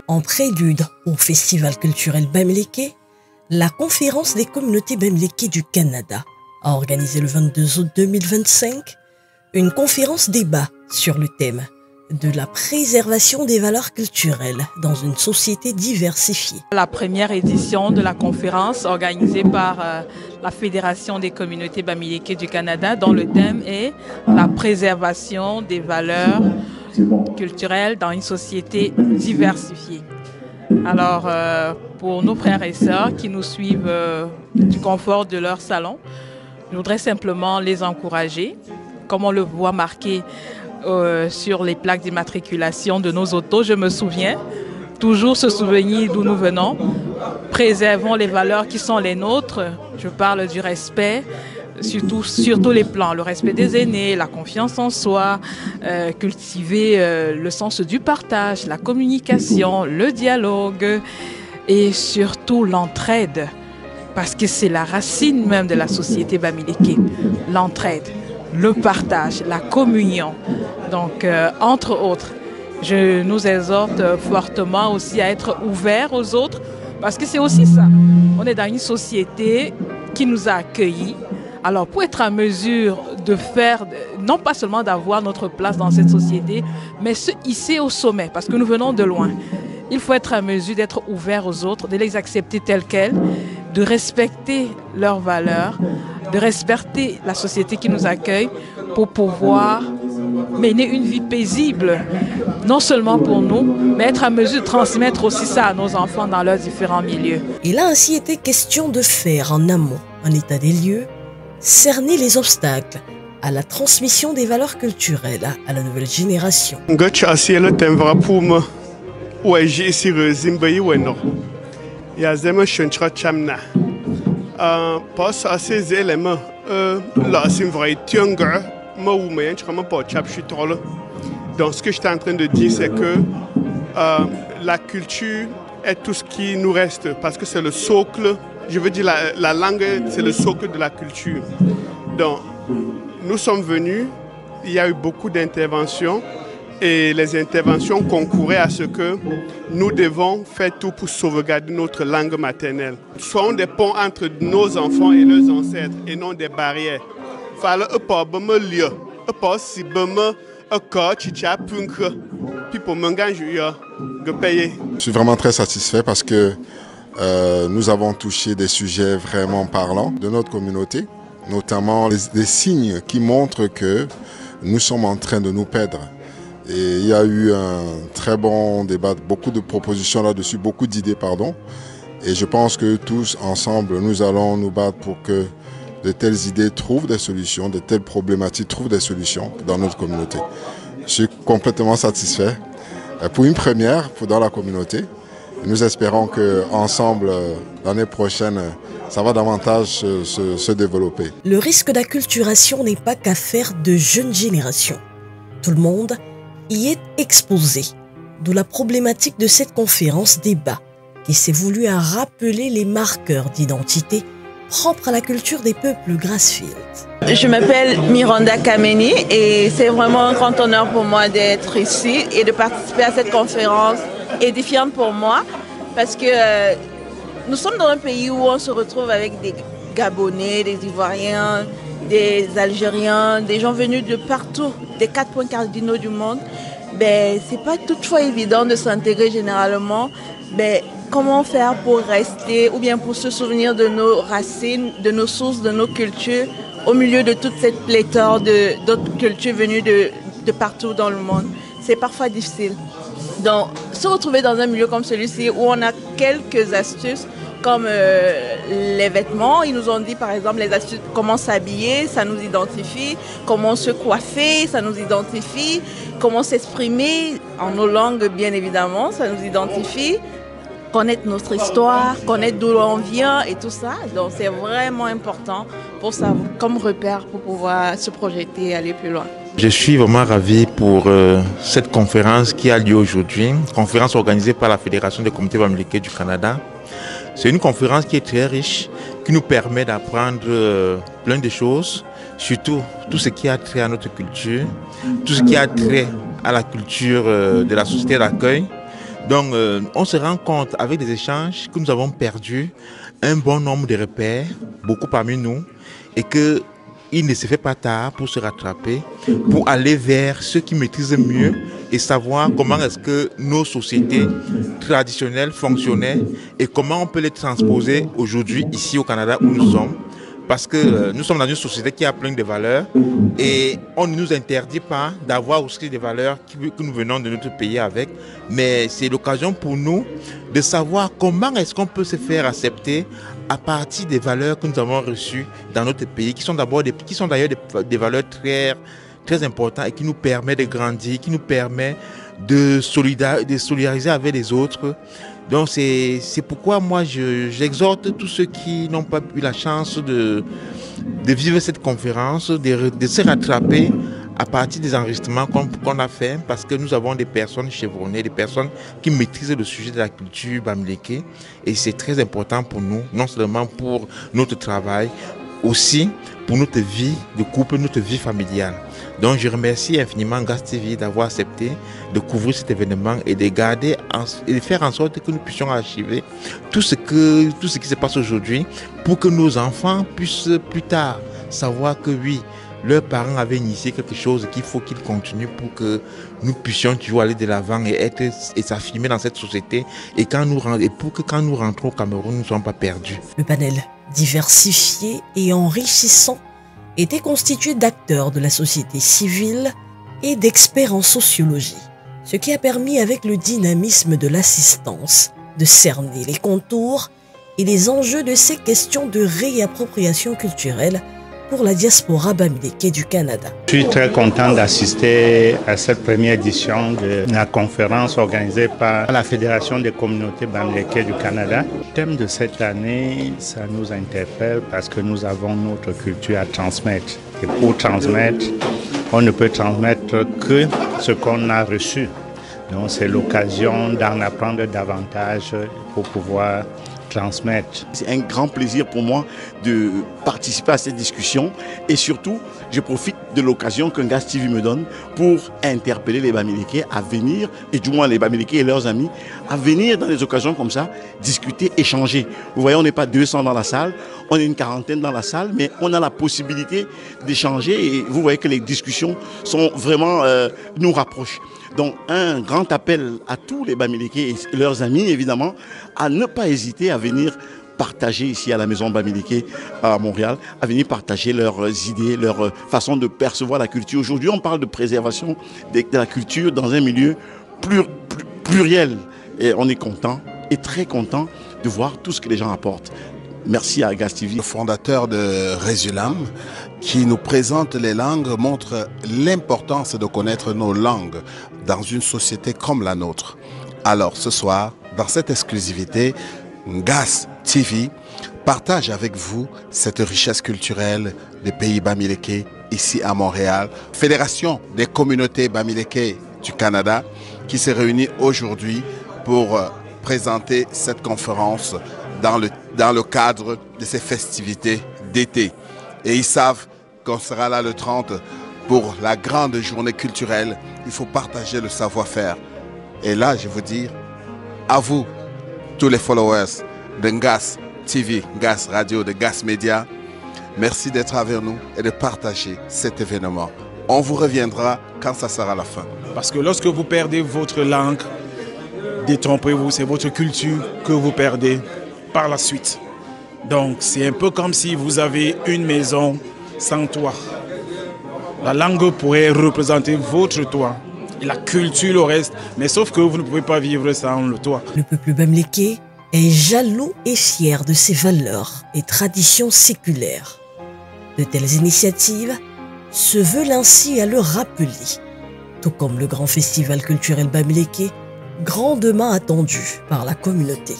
En prélude au Festival culturel Bamileke, la Conférence des communautés Bamileke du Canada a organisé le 22 août 2025 une conférence débat sur le thème de la préservation des valeurs culturelles dans une société diversifiée. La première édition de la conférence organisée par la Fédération des communautés Bamileke du Canada, dont le thème est la préservation des valeurs culturelles dans une société diversifiée. Alors, pour nos frères et sœurs qui nous suivent du confort de leur salon, je voudrais simplement les encourager, comme on le voit marqué sur les plaques d'immatriculation de nos autos. Je me souviens, toujours se souvenir d'où nous venons. Préservons les valeurs qui sont les nôtres. Je parle du respect, sur tous les plans. Le respect des aînés, la confiance en soi, cultiver le sens du partage, la communication, le dialogue et surtout l'entraide. Parce que c'est la racine même de la société Bamileke, l'entraide, le partage, la communion. Donc, entre autres, je nous exhorte fortement aussi à être ouverts aux autres, parce que c'est aussi ça. On est dans une société qui nous a accueillis. Alors, pour être en mesure de faire, non pas seulement d'avoir notre place dans cette société, mais se hisser au sommet, parce que nous venons de loin. Il faut être en mesure d'être ouvert aux autres, de les accepter telles quelles, de respecter leurs valeurs, de respecter la société qui nous accueille pour pouvoir mener une vie paisible, non seulement pour nous, mais être en mesure de transmettre aussi ça à nos enfants dans leurs différents milieux. Il a ainsi été question de faire en amont un état des lieux, cerner les obstacles à la transmission des valeurs culturelles à la nouvelle génération. Donc ce que j'étais en train de dire, c'est que la culture est tout ce qui nous reste, parce que c'est le socle, je veux dire la langue, c'est le socle de la culture. Donc nous sommes venus, il y a eu beaucoup d'interventions, et les interventions concouraient à ce que nous devons faire tout pour sauvegarder notre langue maternelle. Soyons des ponts entre nos enfants et leurs ancêtres, et non des barrières. Je suis vraiment très satisfait parce que nous avons touché des sujets vraiment parlants de notre communauté, notamment des signes qui montrent que nous sommes en train de nous perdre. Et il y a eu un très bon débat, beaucoup de propositions là-dessus, beaucoup d'idées, pardon. Et je pense que tous ensemble, nous allons nous battre pour que de telles idées trouvent des solutions, de telles problématiques trouvent des solutions dans notre communauté. Je suis complètement satisfait pour une première dans la communauté. Nous espérons qu'ensemble, l'année prochaine, ça va davantage se développer. Le risque d'acculturation n'est pas qu'affaire de jeunes générations. Tout le monde y est exposé, d'où la problématique de cette conférence débat qui s'est voulu à rappeler les marqueurs d'identité propres à la culture des peuples Grassfield. Je m'appelle Miranda Kameni et c'est vraiment un grand honneur pour moi d'être ici et de participer à cette conférence édifiante pour moi parce que nous sommes dans un pays où on se retrouve avec des Gabonais, des Ivoiriens, des Algériens, des gens venus de partout, des 4 points cardinaux du monde. C'est pas toutefois évident de s'intégrer généralement. Comment faire pour rester ou bien pour se souvenir de nos racines, de nos sources, de nos cultures au milieu de toute cette pléthore d'autres cultures venues de partout dans le monde. C'est parfois difficile. Donc, se retrouver dans un milieu comme celui-ci où on a quelques astuces comme les vêtements. Ils nous ont dit par exemple les astuces, comment s'habiller, ça nous identifie, comment se coiffer, ça nous identifie, comment s'exprimer en nos langues bien évidemment, ça nous identifie. Connaître notre histoire, connaître d'où on vient et tout ça. Donc c'est vraiment important pour ça, comme repère pour pouvoir se projeter et aller plus loin. Je suis vraiment ravi pour cette conférence qui a lieu aujourd'hui, conférence organisée par la Fédération des communautés Bamileke du Canada C'est une conférence qui est très riche, qui nous permet d'apprendre plein de choses, surtout tout ce qui a trait à notre culture, tout ce qui a trait à la culture de la société d'accueil. Donc on se rend compte avec des échanges que nous avons perdu un bon nombre de repères, beaucoup parmi nous, et qu'il ne se fait pas tard pour se rattraper, pour aller vers ceux qui maîtrisent mieux et savoir comment est-ce que nos sociétés traditionnelles fonctionnaient et comment on peut les transposer aujourd'hui ici au Canada où nous sommes. Parce que nous sommes dans une société qui a plein de valeurs et on ne nous interdit pas d'avoir aussi des valeurs que nous venons de notre pays avec. Mais c'est l'occasion pour nous de savoir comment est-ce qu'on peut se faire accepter à partir des valeurs que nous avons reçues dans notre pays, qui sont d'ailleurs des valeurs très, très importantes et qui nous permettent de grandir, qui nous permettent de solidariser avec les autres. Donc c'est pourquoi moi j'exhorte tous ceux qui n'ont pas eu la chance de vivre cette conférence, de se rattraper à partir des enregistrements qu'on a fait, parce que nous avons des personnes chevronnées, des personnes qui maîtrisent le sujet de la culture bamileke, et c'est très important pour nous, non seulement pour notre travail, aussi pour notre vie de couple, notre vie familiale. Donc je remercie infiniment Gas TV d'avoir accepté de couvrir cet événement et de garder et de faire en sorte que nous puissions archiver tout ce qui se passe aujourd'hui pour que nos enfants puissent plus tard savoir que oui, leurs parents avaient initié quelque chose qu'il faut qu'ils continuent pour que nous puissions toujours aller de l'avant et s'affirmer dans cette société et pour que quand nous rentrons au Cameroun, nous ne soyons pas perdus. Le panel diversifié et enrichissant était constitué d'acteurs de la société civile et d'experts en sociologie, ce qui a permis avec le dynamisme de l'assistance de cerner les contours et les enjeux de ces questions de réappropriation culturelle pour la diaspora bamileke du Canada. Je suis très content d'assister à cette première édition de la conférence organisée par la Fédération des communautés bamileke du Canada. Le thème de cette année, ça nous interpelle parce que nous avons notre culture à transmettre. Et pour transmettre, on ne peut transmettre que ce qu'on a reçu. Donc c'est l'occasion d'en apprendre davantage pour pouvoir transmettre. C'est un grand plaisir pour moi de participer à cette discussion et surtout, je profite de l'occasion qu'un Gas TV me donne pour interpeller les bamileke à venir, et du moins les bamileke et leurs amis, à venir dans des occasions comme ça, discuter, échanger. Vous voyez, on n'est pas 200 dans la salle, on est une quarantaine dans la salle, mais on a la possibilité d'échanger et vous voyez que les discussions sont vraiment, nous rapprochent. Donc un grand appel à tous les bamileke et leurs amis, évidemment, à ne pas hésiter à venir partager ici à la maison bamileke à Montréal, à venir partager leurs idées, leur façon de percevoir la culture. Aujourd'hui, on parle de préservation de la culture dans un milieu pluriel. Et on est content et très content de voir tout ce que les gens apportent. Merci à Gas TV. Le fondateur de Résulam, qui nous présente les langues, montre l'importance de connaître nos langues dans une société comme la nôtre. Alors ce soir, dans cette exclusivité, Gas TV partage avec vous cette richesse culturelle des pays bamileke ici à Montréal. Fédération des communautés bamileke du Canada qui se réunit aujourd'hui pour présenter cette conférence dans le cadre de ces festivités d'été. Et ils savent qu'on sera là le 30 pour la grande journée culturelle. Il faut partager le savoir-faire. Et là, je vous dis, à vous, tous les followers de Gas TV, Gas Radio, de Gas Media, merci d'être avec nous et de partager cet événement. On vous reviendra quand ça sera la fin. Parce que lorsque vous perdez votre langue, détrompez-vous, c'est votre culture que vous perdez par la suite. Donc c'est un peu comme si vous avez une maison sans toit. La langue pourrait représenter votre toit et la culture le reste, mais sauf que vous ne pouvez pas vivre sans le toit. Le peuple bamileke est jaloux et fier de ses valeurs et traditions séculaires. De telles initiatives se veulent ainsi à le rappeler, tout comme le grand festival culturel bamileke, grandement attendu par la communauté.